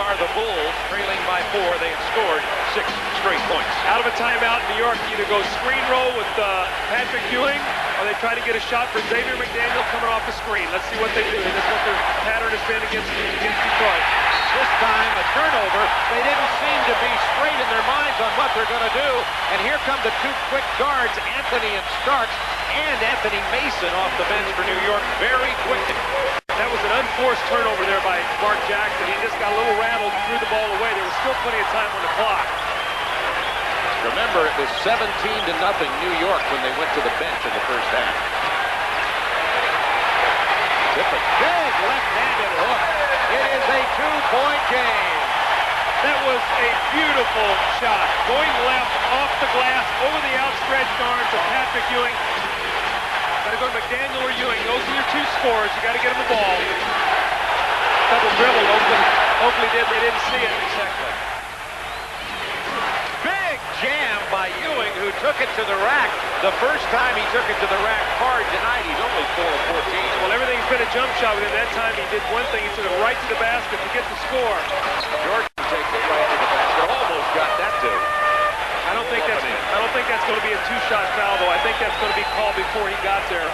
are the Bulls, trailing by 4. They have scored 6 straight points. Out of a timeout, New York either goes screen roll with Patrick Ewing, or they try to get a shot for Xavier McDaniel coming off the screen. Let's see what they do. This is what their pattern has been against Detroit. This time, a turnover. They didn't seem to be straight in their minds on what they're going to do. And here come the two quick guards, Anthony and Starks, and Anthony Mason off the bench for New York very quickly. That was an unforced turnover there by Mark Jackson. He just got a little rattled, threw the ball away. There was still plenty of time on the clock. Remember, it was 17-0 New York when they went to the bench in the first half. Tip a big left-handed hook. It is a 2-point game. That was a beautiful shot. Going left, off the glass, over the outstretched arms of Patrick Ewing. Got to go to McDaniel or Ewing. Those are your two scores. You got to get them the ball. Double dribble. Oakley did. They didn't see it. Exactly. Big jam by Ewing, who took it to the rack. The first time he took it to the rack hard tonight, he's only 4 of 14. Well, everything's been a jump shot with him. That time he did one thing. He took it right to the basket to get the score. Jordan takes it right to the basket. Almost got that too. I don't think that's going to be a two-shot foul, though. I think that's going to be called before he got there.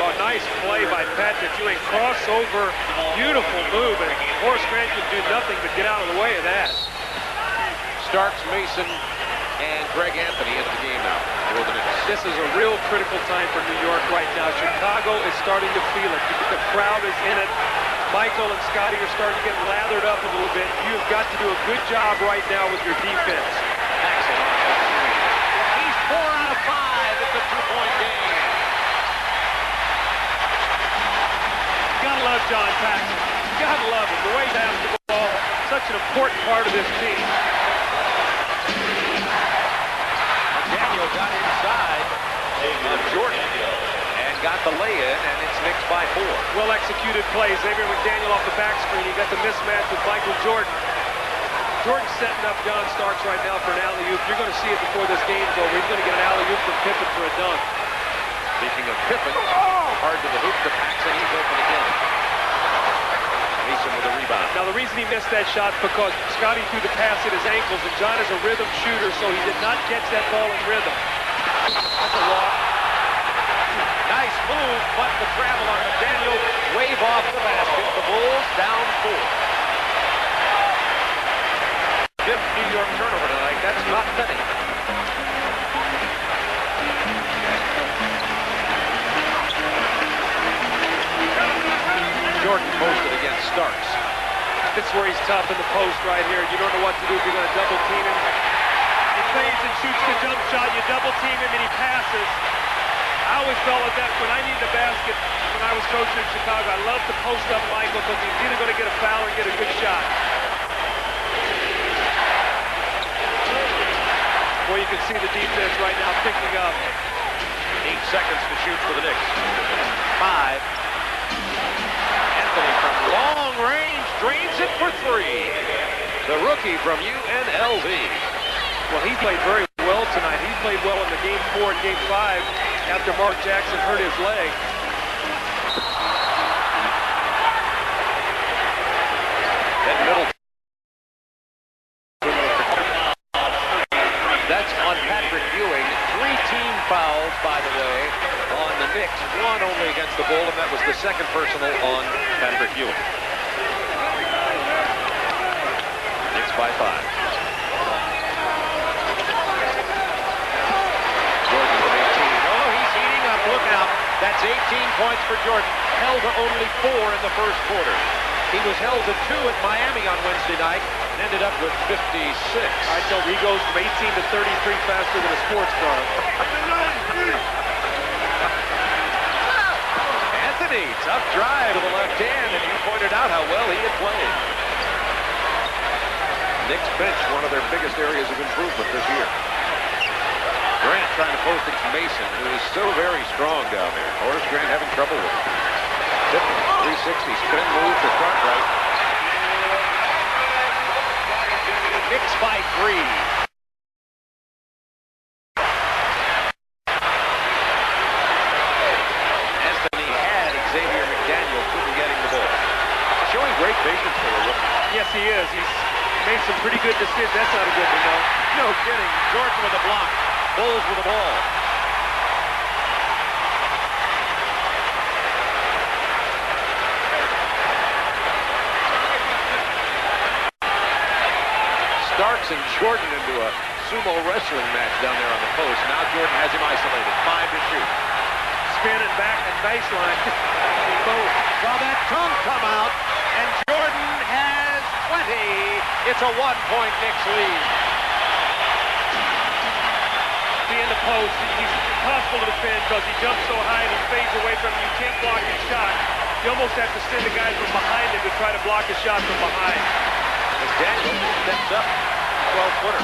Oh, nice play by Patrick Ewing. Crossover, beautiful move, and Horace Grant can do nothing but get out of the way of that. Starks, Mason, and Greg Anthony into the game now. This is a real critical time for New York right now. Chicago is starting to feel it. The crowd is in it. Michael and Scotty are starting to get lathered up a little bit. You've got to do a good job right now with your defense. He's 4 out of 5. It's a 2-point game. Gotta love John Paxson. Gotta love him. The way basketball, such an important part of this team. McDaniel got inside of Jordan and got the lay-in, and it's Knicks by 4. Well-executed play. Xavier McDaniel off the back screen. He got the mismatch with Michael Jordan. Jordan's setting up John Starks right now for an alley-oop. You're going to see it before this game's over. He's going to get an alley-oop from Pippen for a dunk. Speaking of Pippen, hard to the hoop to Paxson. He's open again. Mason with a rebound. Now, the reason he missed that shot because Scotty threw the pass at his ankles, and John is a rhythm shooter, so he did not catch that ball in rhythm. That's a walk. Nice move, but the travel on McDaniel, wave off the basket. The Bulls down 4. Fifth New York turnover tonight. That's not many. Jordan posted against Starks. This is where he's tough in the post right here. You don't know what to do if you're going to double team him. He fades and shoots the jump shot. You double team him and he passes. I always felt like that when I needed a basket when I was coaching in Chicago. I loved to post up Michael because he's either going to get a foul or get a good shot. Boy, you can see the defense right now picking up. 8 seconds to shoot for the Knicks. 5. Anthony from long range drains it for 3. The rookie from UNLV. Well, he played very well tonight. He played well in the Game 4 and Game 5 after Mark Jackson hurt his leg. Then middle. That's on Patrick Ewing. 3 team fouls, by the way, on the Knicks. 1 only against the Bull, and that was the second personal on Patrick Ewing. Knicks by 5. Look out. That's 18 points for Jordan. Held to only 4 in the first quarter. He was held to 2 at Miami on Wednesday night and ended up with 56. I tell you, he goes from 18 to 33 faster than a sports car. Anthony, tough drive to the left hand, and you pointed out how well he had played. Knicks bench, one of their biggest areas of improvement this year. Grant trying to post it to Mason, who is so very strong down there. Horace Grant having trouble with it. Pippen, 360, spin move to front right. Knicks by 3. Anthony had Xavier McDaniel, couldn't because he's made some pretty good decisions. That's not a good one, though. No kidding. Jordan with a block. Bulls with the ball. Starks and Jordan into a sumo wrestling match down there on the post. Now Jordan has him isolated. 5 to shoot. Spinning back and baseline. Both. Saw that tongue come out, and Jordan has 20. It's a 1-point Knicks lead. In the post, he's impossible to defend because he jumps so high and he fades away from him. You can't block his shot. You almost have to send the guy from behind him to try to block a shot from behind. As Daniel steps up, 12-footer.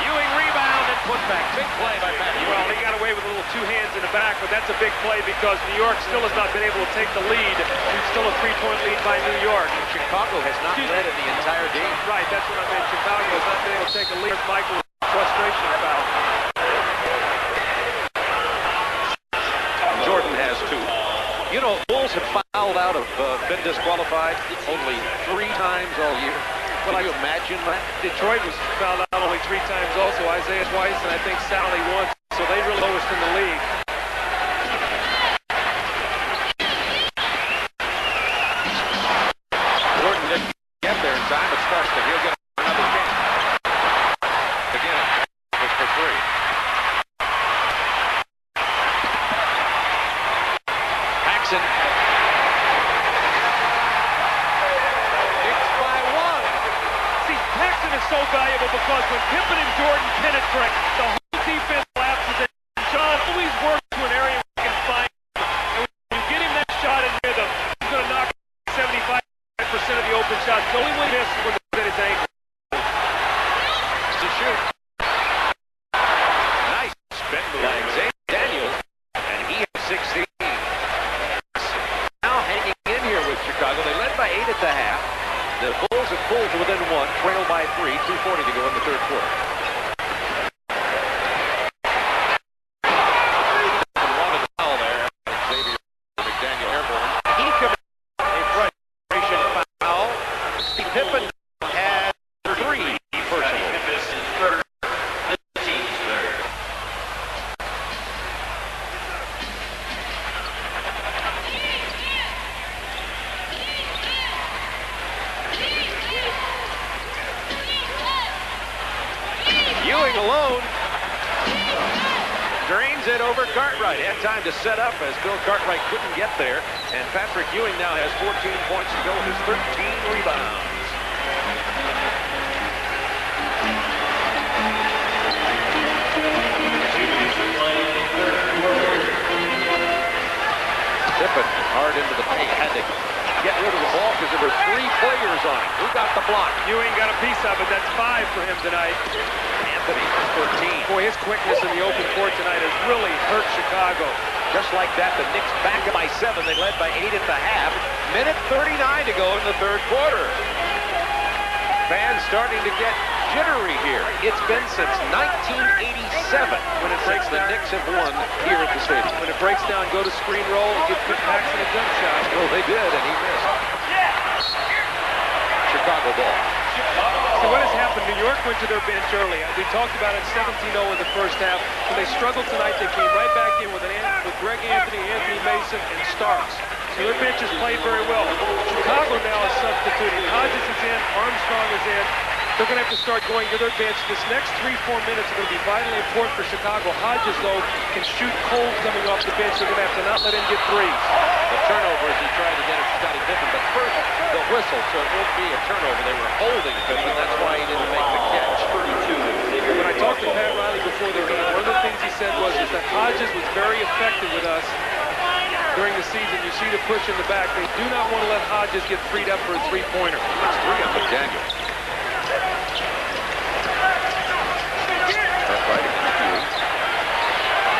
Ewing rebound and putback. Big play by Pat Ewing. Well, he got away with a little 2 hands in the back, but that's a big play because New York still has not been able to take the lead. It's still a 3-point lead by New York. Chicago has not led in the entire game. Right, that's what I meant. Chicago has not been able to take a lead. Michael, frustration foul. Jordan has 2. You know, Bulls have fouled out of, been disqualified only 3 times all year. Can you imagine that? Detroit was fouled out only 3 times also. Isaiah twice, and I think Sally once. So they really lowest in the league. Jordan didn't get there in time, but Starks, he'll get another chance. Again, it was for 3. Paxson. Knicks by 1. See, Paxson is so valuable because when Pippen and Jordan penetrate, the whole defense collapses, and John always works to an area where he can find him. And when you get him that shot in rhythm, he's going to knock 75% of the open shots. The only way he misses when it's at his ankle. To shoot. Nice spin move by Xavier Daniels, and he has 16. Now hanging in here with Chicago. They led by 8 at the half. The Bulls have pulled to within 1, trailed by 3, 2:40 to go in the 3rd quarter. Wanted the foul there. Xavier McDaniel airborne. He commits a frustration foul. Steve Pippen had 3 personal. Ewing alone. Drains it over Cartwright. Had time to set up as Bill Cartwright couldn't get there. And Patrick Ewing now has 14 points to go with his 13 rebounds. Pippen hard into the paint. Had to get rid of the ball because there were 3 players on it. Who got the block? Ewing got a piece of it. That's 5 for him tonight. Anthony, 13. Boy, his quickness in the open court tonight has really hurt Chicago. Just like that, the Knicks back by 7. They led by 8 at the half. Minute 39 to go in the 3rd quarter. Fans starting to get jittery here. It's been since 1987 when it breaks the Knicks have won here at the stadium. When it breaks down, go to screen roll and give Paxson a jump shot. Well, they did, and he missed. Chicago ball. So what has happened? New York went to their bench early. We talked about it 17-0 in the first half. When they struggled tonight, they came right back in with Greg Anthony, Anthony Mason, and Starks. So their benches played very well. Chicago now is substituting. Hodges is in, Armstrong is in. They're going to have to start going to their bench. This next 3-4 minutes are going to be vitally important for Chicago. Hodges, though, can shoot cold coming off the bench. They're going to have to not let him get threes. The turnover as he tried to get it to Scottie Pippen, but first the whistle, so it won't be a turnover. They were holding Pippen. That's why he didn't make the catch. When I talked to Pat Riley before the game, one of the things he said was that Hodges was very effective with us during the season. You see the push in the back. They do not want to let Hodges get freed up for a 3-pointer. That's 3 on McDaniel.